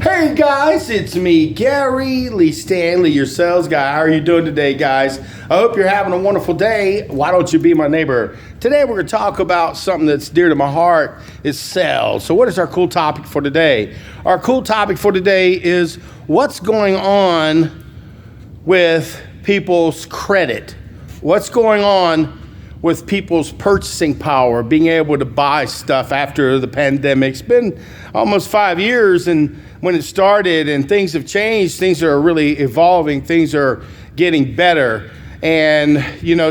Hey guys, it's me, Gary Lee Stanley, your sales guy. How are you doing today, guys? I hope you're having a wonderful day. Why don't you be my neighbor? Today we're going to talk about something that's dear to my heart, is sales. So what is our cool topic for today? Our cool topic for today is what's going on with people's credit. What's going on with people's purchasing power, being able to buy stuff after the pandemic. It's been almost 5 years and when it started, and things have changed. Things are really evolving. Things are getting better. And,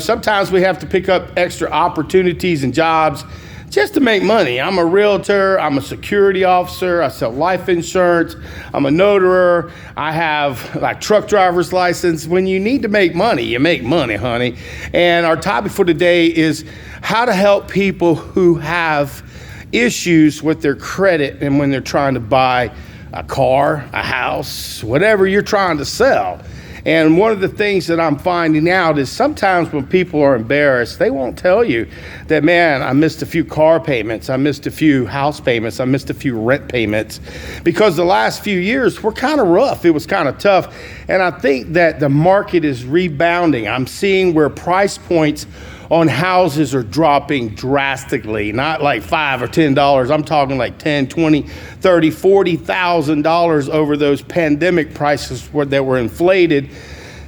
sometimes we have to pick up extra opportunities and jobs just to make money. I'm a realtor. I'm a security officer. I sell life insurance. I'm a notary. I have like truck driver's license. When you need to make money, you make money, honey. And our topic for today is how to help people who have issues with their credit and when they're trying to buy a car, a house, whatever you're trying to sell. And one of the things that I'm finding out is sometimes when people are embarrassed, they won't tell you that, man, I missed a few car payments, I missed a few house payments, I missed a few rent payments, because the last few years were kind of rough. It was kind of tough. And I think that the market is rebounding. I'm seeing where price points on houses are dropping drastically, not like $5 or $10. I'm talking like $10, $20, $30, $40,000 over those pandemic prices that were inflated.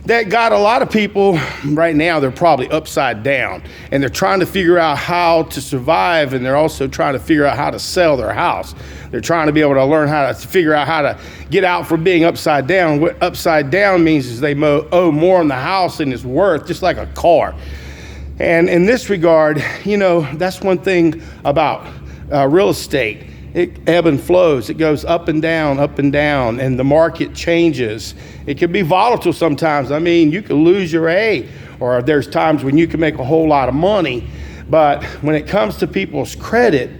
That got a lot of people right now, they're probably upside down and they're trying to figure out how to survive, and they're also trying to figure out how to sell their house. They're trying to be able to learn how to figure out how to get out from being upside down. What upside down means is they owe more on the house than it's worth, just like a car. And in this regard, that's one thing about real estate. It ebbs and flows. It goes up and down, and the market changes. It can be volatile sometimes. I mean, you can lose your A, or there's times when you can make a whole lot of money. But when it comes to people's credit,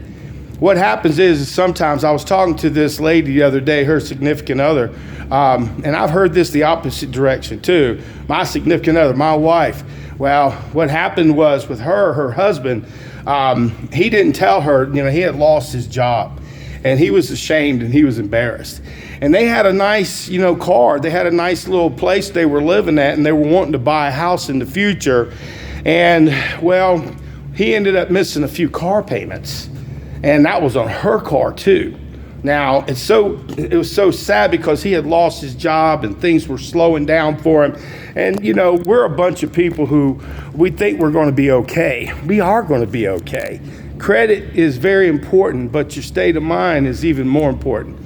what happens is sometimes, I was talking to this lady the other day, her significant other, and I've heard this the opposite direction too. My significant other, my wife. Well, what happened was with her husband, he didn't tell her, he had lost his job, and he was ashamed and he was embarrassed. And they had a nice, car. They had a nice little place they were living at, and they were wanting to buy a house in the future. And well, he ended up missing a few car payments, and that was on her car too. Now, it was so sad because he had lost his job and things were slowing down for him. And, we're a bunch of people who we think we're going to be okay. We are going to be okay. Credit is very important, but your state of mind is even more important.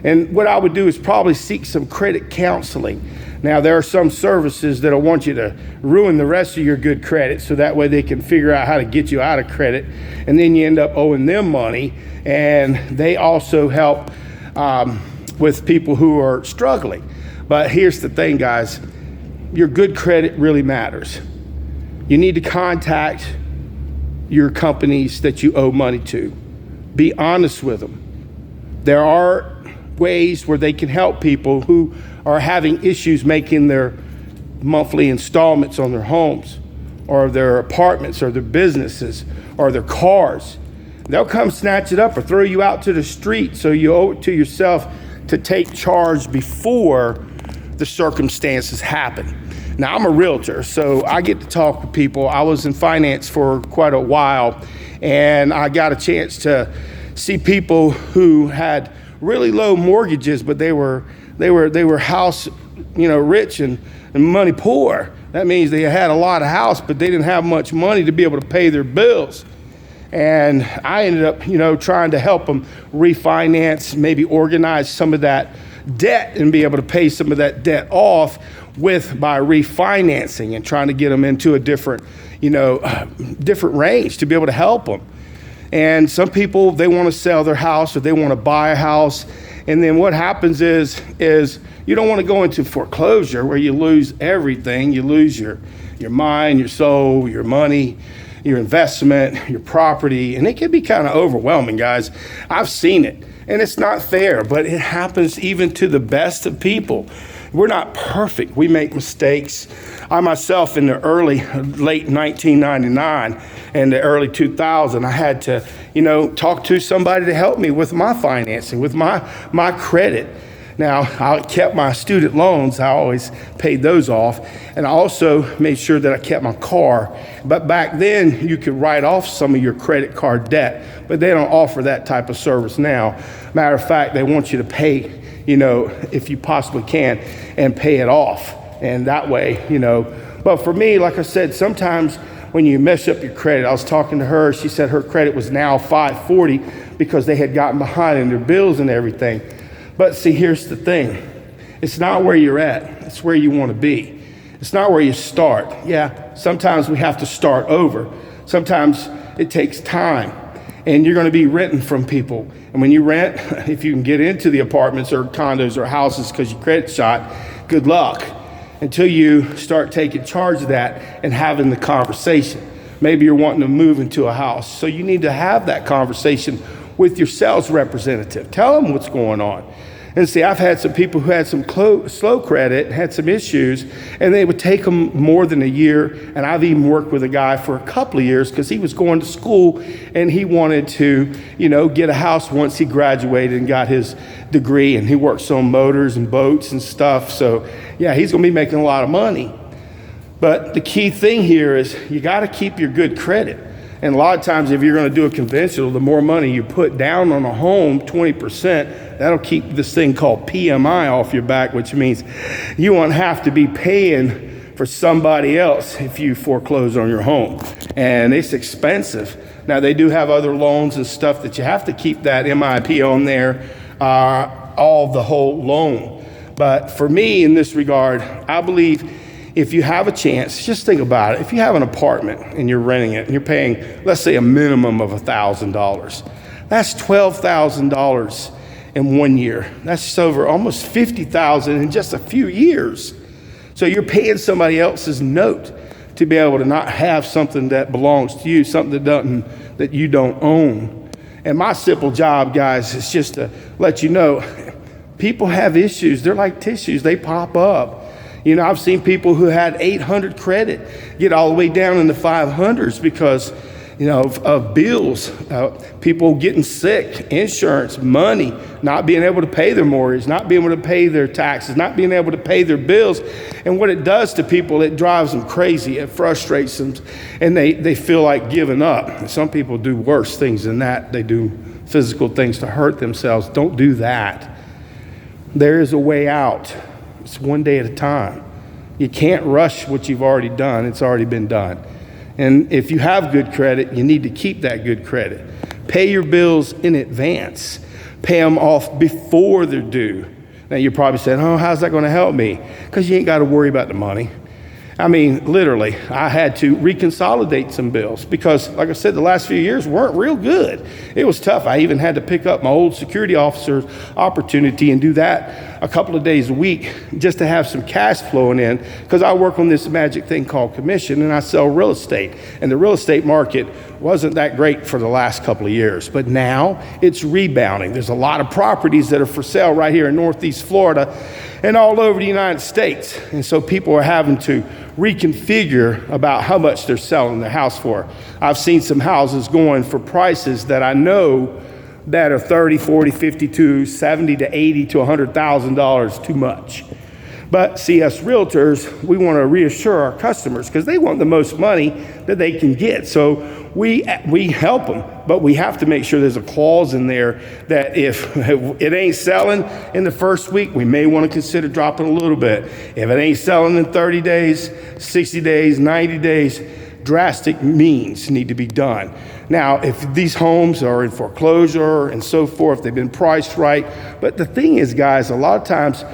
And what I would do is probably seek some credit counseling. Now, there are some services that'll want you to ruin the rest of your good credit, so that way they can figure out how to get you out of credit, and then you end up owing them money. And they also help with people who are struggling. But here's the thing, guys. Your good credit really matters. You need to contact your companies that you owe money to. Be honest with them. There are ways where they can help people who are having issues making their monthly installments on their homes or their apartments or their businesses or their cars. They'll come snatch it up or throw you out to the street, so you owe it to yourself to take charge before the circumstances happen. Now, I'm a realtor, so I get to talk with people. I was in finance for quite a while, and I got a chance to see people who had really low mortgages, but they were house, rich and money poor. That means they had a lot of house, but they didn't have much money to be able to pay their bills. And I ended up, trying to help them refinance, maybe organize some of that debt and be able to pay some of that debt off by refinancing and trying to get them into a different range to be able to help them. And some people, they want to sell their house or they want to buy a house. And then what happens is you don't want to go into foreclosure where you lose everything. You lose your mind, your soul, your money, your investment, your property, and it can be kind of overwhelming, guys. I've seen it, and it's not fair, but it happens even to the best of people. We're not perfect. We make mistakes. I myself, in the late 1999 and the early 2000, I had to, talk to somebody to help me with my financing, with my credit. Now, I kept my student loans. I always paid those off. And I also made sure that I kept my car. But back then, you could write off some of your credit card debt, but they don't offer that type of service now. Matter of fact, they want you to pay, if you possibly can, and pay it off. And that way, But for me, like I said, sometimes when you mess up your credit, I was talking to her, she said her credit was now 540 because they had gotten behind in their bills and everything. But see, here's the thing. It's not where you're at. It's where you want to be. It's not where you start. Yeah, sometimes we have to start over. Sometimes it takes time. And you're going to be renting from people. And when you rent, if you can get into the apartments or condos or houses because your credit's shot, good luck. Until you start taking charge of that and having the conversation. Maybe you're wanting to move into a house. So you need to have that conversation with your sales representative. Tell them what's going on. And see, I've had some people who had some slow credit, had some issues, and they would take them more than a year. And I've even worked with a guy for a couple of years because he was going to school and he wanted to, get a house once he graduated and got his degree. And he works on motors and boats and stuff. So, yeah, he's going to be making a lot of money. But the key thing here is you got to keep your good credit. And a lot of times if you're going to do a conventional, the more money you put down on a home, 20%, that'll keep this thing called PMI off your back, which means you won't have to be paying for somebody else if you foreclose on your home. And it's expensive. Now, they do have other loans and stuff that you have to keep that MIP on there, the whole loan. But for me, in this regard, I believe if you have a chance, just think about it. If you have an apartment and you're renting it and you're paying, let's say, a minimum of $1,000, that's $12,000 in 1 year. That's just over almost $50,000 in just a few years. So you're paying somebody else's note to be able to not have something that belongs to you, something that you don't own. And my simple job, guys, is just to let you know, people have issues. They're like tissues. They pop up. I've seen people who had 800 credit get all the way down in the 500s because, of bills, people getting sick, insurance, money, not being able to pay their mortgage, not being able to pay their taxes, not being able to pay their bills. And what it does to people, it drives them crazy. It frustrates them, and they feel like giving up. And some people do worse things than that. They do physical things to hurt themselves. Don't do that. There is a way out. It's one day at a time. You can't rush what you've already done. It's already been done. And if you have good credit, you need to keep that good credit. Pay your bills in advance. Pay them off before they're due. Now you're probably saying, how's that going to help me? Because you ain't got to worry about the money. I mean, literally, I had to reconsolidate some bills because, like I said, the last few years weren't real good. It was tough. I even had to pick up my old security officer's opportunity and do that a couple of days a week just to have some cash flowing in because I work on this magic thing called commission and I sell real estate. And the real estate market wasn't that great for the last couple of years, but now it's rebounding. There's a lot of properties that are for sale right here in Northeast Florida and all over the United States. And so people are having to reconfigure about how much they're selling their house for. I've seen some houses going for prices that I know that are 30, 40, 50 to 70 to 80 to $100,000 too much. But see, us realtors, we want to reassure our customers because they want the most money that they can get. So we help them, but we have to make sure there's a clause in there that if it ain't selling in the first week, we may want to consider dropping a little bit. If it ain't selling in 30 days, 60 days, 90 days, drastic means need to be done. Now, if these homes are in foreclosure and so forth, they've been priced right. But the thing is, guys, a lot of times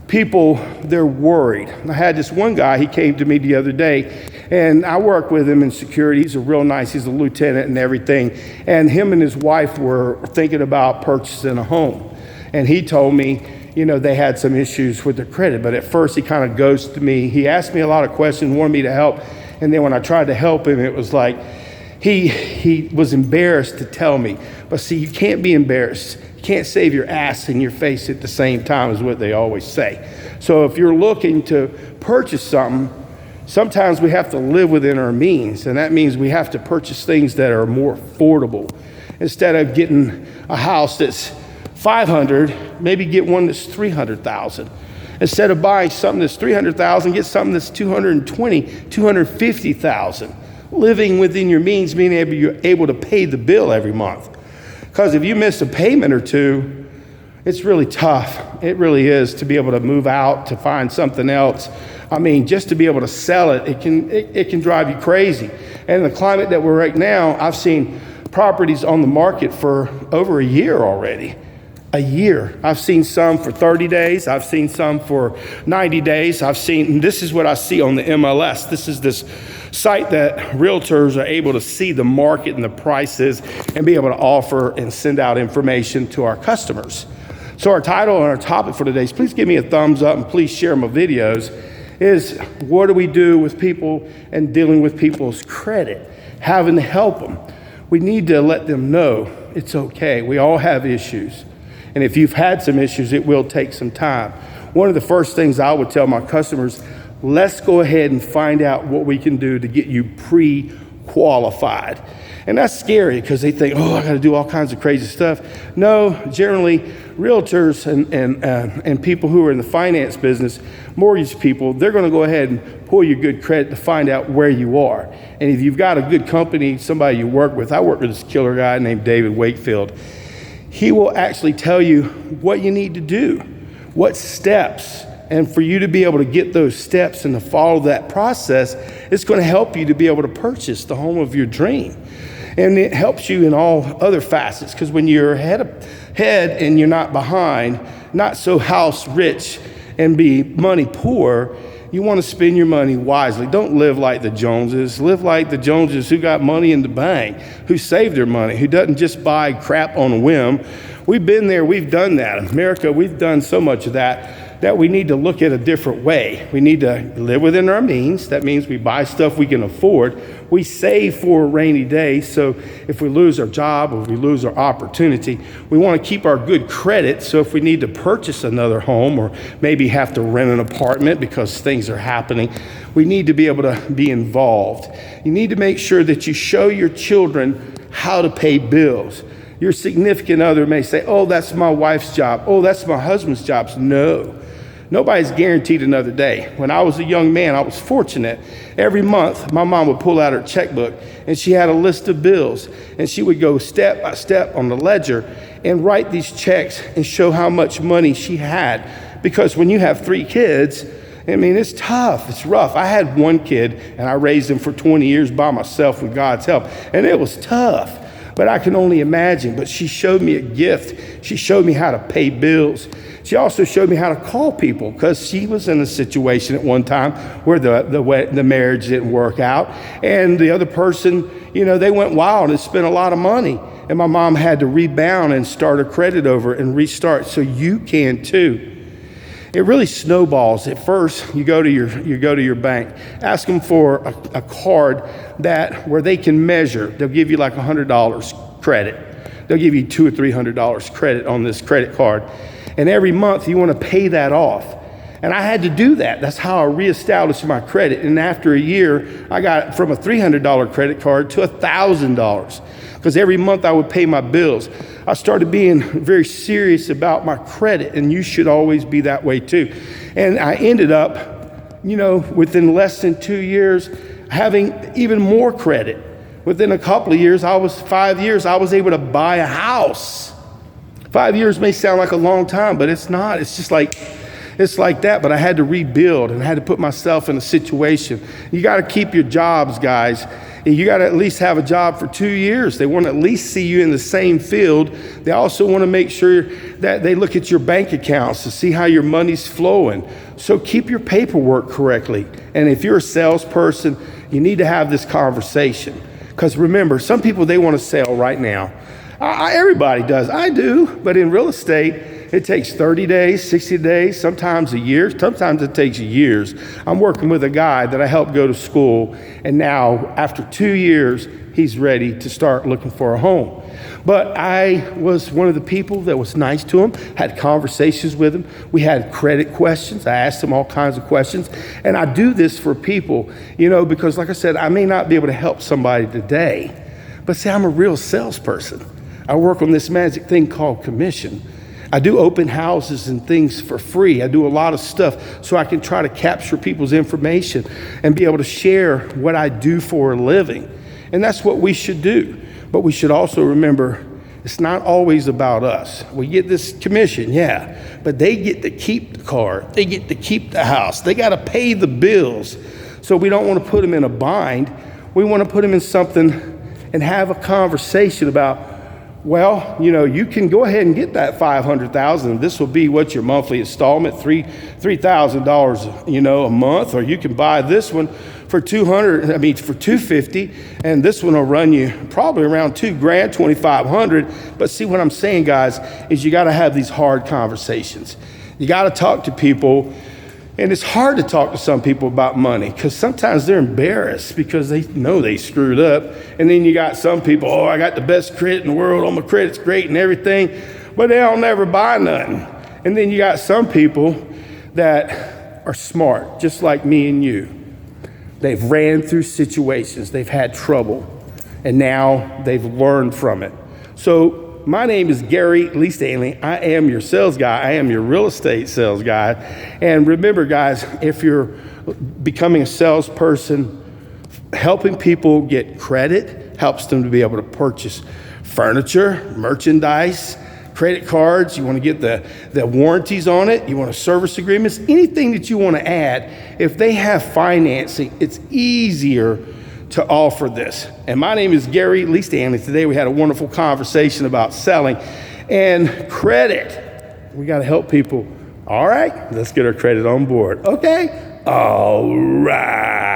people, they're worried. I had this one guy, he came to me the other day, and I work with him in security. He's he's a lieutenant and everything. And him and his wife were thinking about purchasing a home. And he told me, they had some issues with their credit. But at first he kind of ghosted me. He asked me a lot of questions, wanted me to help. And then when I tried to help him, it was like he was embarrassed to tell me. But see, you can't be embarrassed. You can't save your ass and your face at the same time is what they always say. So if you're looking to purchase something, sometimes we have to live within our means. And that means we have to purchase things that are more affordable. Instead of getting a house that's $500, maybe get one that's $300,000. Instead of buying something that's $300,000, get something that's $220,000, $250,000. Living within your means, being able to pay the bill every month. Because if you miss a payment or two, it's really tough. It really is to be able to move out, to find something else. I mean, just to be able to sell it, it can drive you crazy. And in the climate that we're right now, I've seen properties on the market for over a year already. A year. I've seen some for 30 days. I've seen some for 90 days. And this is what I see on the MLS. This is this site that realtors are able to see the market and the prices and be able to offer and send out information to our customers. So our title and our topic for today is, please give me a thumbs up and please share my videos, is what do we do with people and dealing with people's credit, having to help them. We need to let them know it's okay. We all have issues. And if you've had some issues, it will take some time. One of the first things I would tell my customers, let's go ahead and find out what we can do to get you pre-qualified. And that's scary because they think, oh, I got to do all kinds of crazy stuff. No, generally, realtors and people who are in the finance business, mortgage people, they're going to go ahead and pull your good credit to find out where you are. And if you've got a good company, somebody you work with, I work with this killer guy named David Wakefield. He will actually tell you what you need to do, what steps. And for you to be able to get those steps and to follow that process, it's going to help you to be able to purchase the home of your dream. And it helps you in all other facets, because when you're ahead and you're not behind, not so house rich and be money poor, you want to spend your money wisely. Don't live like the Joneses. Live like the Joneses who got money in the bank, who saved their money, who doesn't just buy crap on a whim. We've been there. We've done that. In America, we've done so much of that we need to look at a different way. We need to live within our means. That means we buy stuff we can afford. We save for a rainy day. So if we lose our job or we lose our opportunity, we want to keep our good credit. So if we need to purchase another home or maybe have to rent an apartment because things are happening, we need to be able to be involved. You need to make sure that you show your children how to pay bills. Your significant other may say, oh, that's my wife's job. Oh, that's my husband's job. No. Nobody's guaranteed another day. When I was a young man, I was fortunate. Every month, my mom would pull out her checkbook, and she had a list of bills, and she would go step by step on the ledger and write these checks and show how much money she had. Because when you have 3 kids, I mean, it's tough. It's rough. I had one kid, and I raised him for 20 years by myself with God's help, and it was tough. But I can only imagine. But she showed me a gift. She showed me how to pay bills. She also showed me how to call people, because she was in a situation at one time where the marriage didn't work out. And the other person, they went wild and spent a lot of money. And my mom had to rebound and start her credit over and restart. So you can too. It really snowballs. At first, you go to your bank, ask them for a card where they can measure. They'll give you like $100 credit. They'll give you $200 or $300 credit on this credit card, and every month you want to pay that off. And I had to do that. That's how I reestablished my credit. And after a year, I got from a $300 credit card to $1,000, because every month I would pay my bills. I started being very serious about my credit, and you should always be that way too. And I ended up, within less than 2 years, having even more credit. Within a couple of years, 5 years, I was able to buy a house. 5 years may sound like a long time, but it's not. It's like that. But I had to rebuild, and I had to put myself in a situation. You got to keep your jobs, guys. You got to at least have a job for 2 years. They want to at least see you in the same field. They also want to make sure that they look at your bank accounts to see how your money's flowing. So keep your paperwork correctly. And if you're a salesperson, you need to have this conversation. Because remember, some people, they want to sell right now. Everybody does. I do. But in real estate, it takes 30 days, 60 days, sometimes a year. Sometimes it takes years. I'm working with a guy that I helped go to school, and now after 2 years, he's ready to start looking for a home. But I was one of the people that was nice to him, had conversations with him. We had credit questions. I asked him all kinds of questions. And I do this for people, because like I said, I may not be able to help somebody today, but see, I'm a real salesperson. I work on this magic thing called commission. I do open houses and things for free. I do a lot of stuff so I can try to capture people's information and be able to share what I do for a living. And that's what we should do. But we should also remember it's not always about us. We get this commission, yeah, but they get to keep the car. They get to keep the house. They got to pay the bills. So we don't want to put them in a bind. We want to put them in something and have a conversation about, well, you can go ahead and get that $500,000. This will be what your monthly installment, $3,000, a month, or you can buy this one for $250, and this one will run you probably around $2,000, $2,500. But see, what I'm saying, guys, is you got to have these hard conversations. You got to talk to people. And it's hard to talk to some people about money because sometimes they're embarrassed because they know they screwed up. And then you got some people, I got the best credit in the world. My credit's great and everything, but they don't never buy nothing. And then you got some people that are smart, just like me and you. They've ran through situations. They've had trouble. And now they've learned from it. So my name is Gary Lee Stanley. I am your sales guy. I am your real estate sales guy. And remember, guys, if you're becoming a salesperson, helping people get credit helps them to be able to purchase furniture, merchandise, credit cards. You want to get the warranties on it. You want service agreements, anything that you want to add. If they have financing, it's easier to offer this. And my name is Gary Lee Stanley. Today we had a wonderful conversation about selling and credit. We got to help people. All right, let's get our credit on board. Okay? All right.